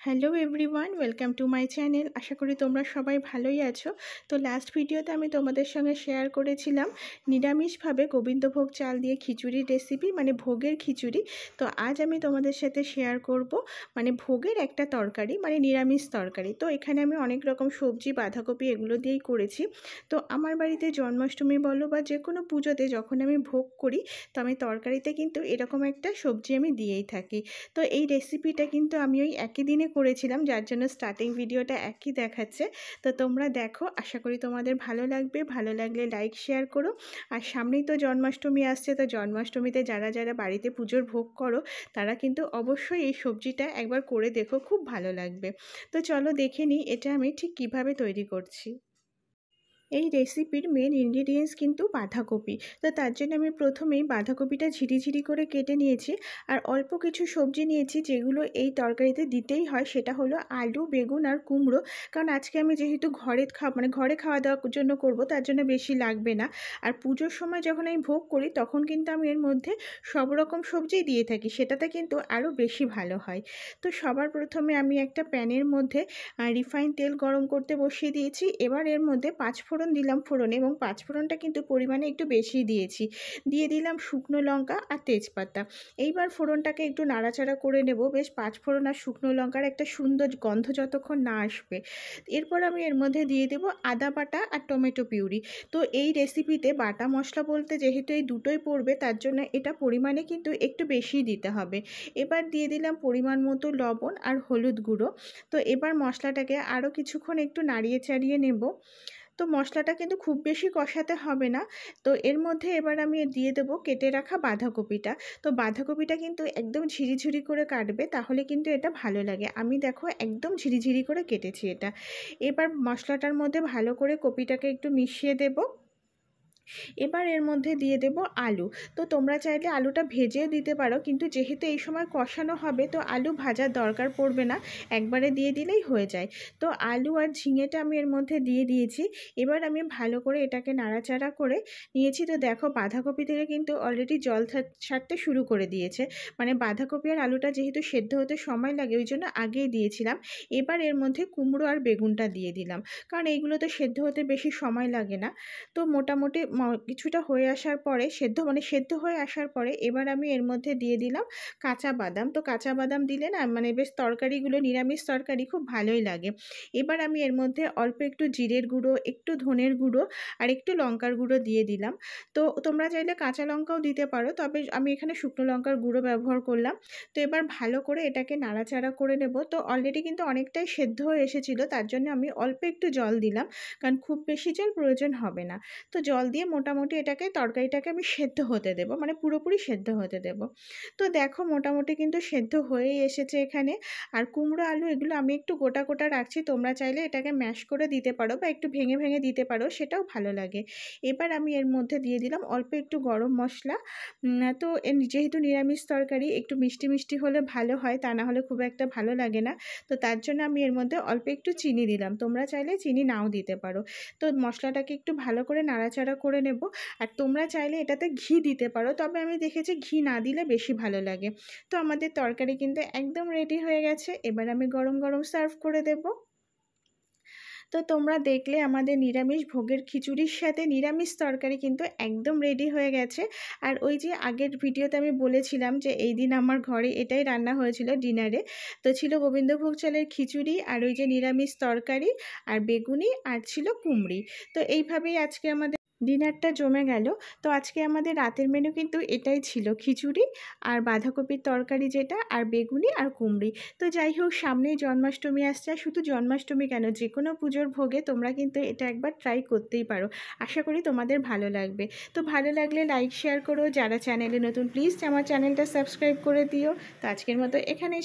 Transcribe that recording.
Hello everyone, welcome to my channel. আশা করি তোমরা সবাই ভালোই আছো। তো লাস্ট ভিডিওতে আমি তোমাদের সঙ্গে শেয়ার করেছিলাম নিরামিষভাবে গোবিন্দভোগ চাল দিয়ে খিচুড়ির রেসিপি, মানে ভোগের খিচুড়ি। তো আজ আমি তোমাদের সাথে শেয়ার করব মানে ভোগের একটা তরকারি, মানে নিরামিষ তরকারি। তো এখানে আমি অনেক রকম সবজি, বাঁধাকপি এগুলো দিয়েই করেছি। তো আমার বাড়িতে জন্মাষ্টমী বলো বা যে কোনো পুজোতে যখন আমি ভোগ করি, তো আমি তরকারিতে কিন্তু এরকম একটা সবজি আমি দিয়েই থাকি। তো এই রেসিপিটা কিন্তু আমি ওই একই দিনে করেছিলাম, যার জন্য স্টার্টিং ভিডিওটা একই দেখাচ্ছে। তো তোমরা দেখো, আশা করি তোমাদের ভালো লাগবে। ভালো লাগলে লাইক শেয়ার করো। আর সামনেই তো জন্মাষ্টমী আসছে, তো জন্মাষ্টমীতে যারা যারা বাড়িতে পুজোর ভোগ করো তারা কিন্তু অবশ্যই এই সবজিটা একবার করে দেখো, খুব ভালো লাগবে। তো চলো দেখে নিই এটা আমি ঠিক কিভাবে তৈরি করছি। এই রেসিপির মেন ইনগ্রিডিয়েন্টস কিন্তু বাঁধাকপি। তো তার জন্য আমি প্রথমেই বাঁধাকপিটা ঝিরিঝিরি করে কেটে নিয়েছি। আর অল্প কিছু সবজি নিয়েছি যেগুলো এই তরকারিতে দিতেই হয়, সেটা হলো আলু, বেগুন আর কুমড়ো। কারণ আজকে আমি যেহেতু ঘরে খাওয়া দাওয়ার জন্য করব, তার জন্য বেশি লাগবে না। আর পুজোর সময় যখন আমি ভোগ করি তখন কিন্তু আমি এর মধ্যে সব রকম সবজিই দিয়ে থাকি, সেটাতে কিন্তু আরও বেশি ভালো হয়। তো সবার প্রথমে আমি একটা প্যানের মধ্যে রিফাইন তেল গরম করতে বসিয়ে দিয়েছি। এবার এর মধ্যে 5 ফোড়ন দিলাম ফোড়নে, এবং 5 ফোড়নটা কিন্তু পরিমাণে একটু বেশি দিয়েছি। দিয়ে দিলাম শুকনো লঙ্কা আর তেজপাতা। এইবার ফোড়নটাকে একটু নাড়াচাড়া করে নেব, বেশ 5 ফোড়ন আর শুকনো লঙ্কার একটা সুন্দর গন্ধ যতক্ষণ না আসবে। এরপর আমি এর মধ্যে দিয়ে দেব আদা বাটা আর টমেটো পিউরি। তো এই রেসিপিতে বাটা মশলা বলতে যেহেতু এই দুটোই পড়বে, তার জন্য এটা পরিমাণে কিন্তু একটু বেশিই দিতে হবে। এবার দিয়ে দিলাম পরিমাণ মতো লবণ আর হলুদ গুঁড়ো। তো এবার মশলাটাকে আরও কিছুক্ষণ একটু নাড়িয়ে চাড়িয়ে নেব। তো মশলাটা কিন্তু খুব বেশি কষাতে হবে না। তো এর মধ্যে এবার আমি দিয়ে দেবো কেটে রাখা বাঁধাকপিটা। তো বাঁধাকপিটা কিন্তু একদম ঝিরিঝিরি করে কাটবে, তাহলে কিন্তু এটা ভালো লাগে। আমি দেখো একদম ঝিরিঝিরি করে কেটেছি এটা। এবার মশলাটার মধ্যে ভালো করে কপিটাকে একটু মিশিয়ে দেবো। এবার এর মধ্যে দিয়ে দেব আলু। তো তোমরা চাইলে আলুটা ভেজেও দিতে পারো, কিন্তু যেহেতু এই সময় কষানো হবে তো আলু ভাজার দরকার পড়বে না, একবারে দিয়ে দিলেই হয়ে যায়। তো আলু আর ঝিঙেটা আমি এর মধ্যে দিয়ে দিয়েছি। এবার আমি ভালো করে এটাকে নাড়াচাড়া করে নিয়েছি। তো দেখো বাঁধাকপি থেকে কিন্তু অলরেডি জল ছাড়তে শুরু করে দিয়েছে। মানে বাঁধাকপি আর আলুটা যেহেতু সেদ্ধ হতে সময় লাগে, ওই জন্য আগেই দিয়েছিলাম। এবার এর মধ্যে কুমড়ো আর বেগুনটা দিয়ে দিলাম, কারণ এইগুলো তো সেদ্ধ হতে বেশি সময় লাগে না। তো মোটামুটি কিছুটা হয়ে আসার পরে সেদ্ধ হয়ে আসার পরে এবার আমি এর মধ্যে দিয়ে দিলাম কাঁচা বাদাম। তো কাঁচা বাদাম দিলে না মানে বেশ তরকারিগুলো, নিরামিষ তরকারি খুব ভালোই লাগে। এবার আমি এর মধ্যে অল্প একটু জিরের গুঁড়ো, একটু ধনের গুঁড়ো আর একটু লঙ্কার গুঁড়ো দিয়ে দিলাম। তো তোমরা চাইলে কাঁচা লঙ্কাও দিতে পারো, তবে আমি এখানে শুকনো লঙ্কার গুঁড়ো ব্যবহার করলাম। তো এবার ভালো করে এটাকে নাড়াচাড়া করে নেব। তো অলরেডি কিন্তু অনেকটাই সেদ্ধ হয়ে এসেছিলো, তার জন্য আমি অল্প একটু জল দিলাম, কারণ খুব বেশি জল প্রয়োজন হবে না। তো জল দিয়ে মোটামুটি তরকারিটাকে আমি সেদ্ধ হতে দেবো, মানে পুরোপুরি সেদ্ধ হতে দেবো। তো দেখো মোটামুটি কিন্তু সেদ্ধ হয়েই এসেছে এখানে। আর কুমড়ো, আলু এগুলো আমি একটু গোটা গোটা রাখছি, তোমরা চাইলে এটাকে ম্যাশ করে দিতে পারো বা একটু ভেঙে ভেঙে দিতে পারো, সেটাও ভালো লাগে। এবার আমি এর মধ্যে দিয়ে দিলাম অল্প একটু গরম মশলা। তো যেহেতু নিরামিষ তরকারি একটু মিষ্টি মিষ্টি হলে ভালো হয়, তা না হলে খুব একটা ভালো লাগে না। তো তার জন্য আমি এর মধ্যে অল্প একটু চিনি দিলাম, তোমরা চাইলে চিনি নাও দিতে পারো। তো মশলাটাকে একটু ভালো করে নাড়াচাড়া করে নেব। আর তোমরা চাইলে এটাতে ঘি দিতে পারো, তবে আমি দেখেছি ঘি না দিলে বেশি ভালো লাগে। তো আমাদের তরকারি কিন্তু একদম রেডি হয়ে গেছে। এবার আমি গরম গরম সার্ভ করে দেব। তো তোমরা দেখলে আমাদের নিরামিষ ভোগের খিচুড়ির সাথে নিরামিষ তরকারি কিন্তু একদম রেডি হয়ে গেছে। আর ওই যে আগের ভিডিওতে আমি বলেছিলাম যে এই দিন আমার ঘরে এটাই রান্না হয়েছিল ডিনারে। তো ছিল গোবিন্দভোগ চালের খিচুড়ি, আর ওই যে নিরামিষ তরকারি, আর বেগুনি, আর ছিল কুমড়ি। তো এইভাবেই আজকে আমাদের ডিনারটা জমে গেল। তো আজকে আমাদের রাতের মেনু কিন্তু এটাই ছিল, খিচুড়ি আর বাঁধাকপির তরকারি যেটা, আর বেগুনি আর কুমড়ি। তো যাই হোক, সামনেই জন্মাষ্টমী আসছে। আর শুধু জন্মাষ্টমী কেন, যে কোনো পুজোর ভোগে তোমরা কিন্তু এটা একবার ট্রাই করতেই পারো। আশা করি তোমাদের ভালো লাগবে। তো ভালো লাগলে লাইক শেয়ার করো, যারা চ্যানেলে নতুন প্লিজ আমার চ্যানেলটা সাবস্ক্রাইব করে দিও। তো আজকের মতো এখানেই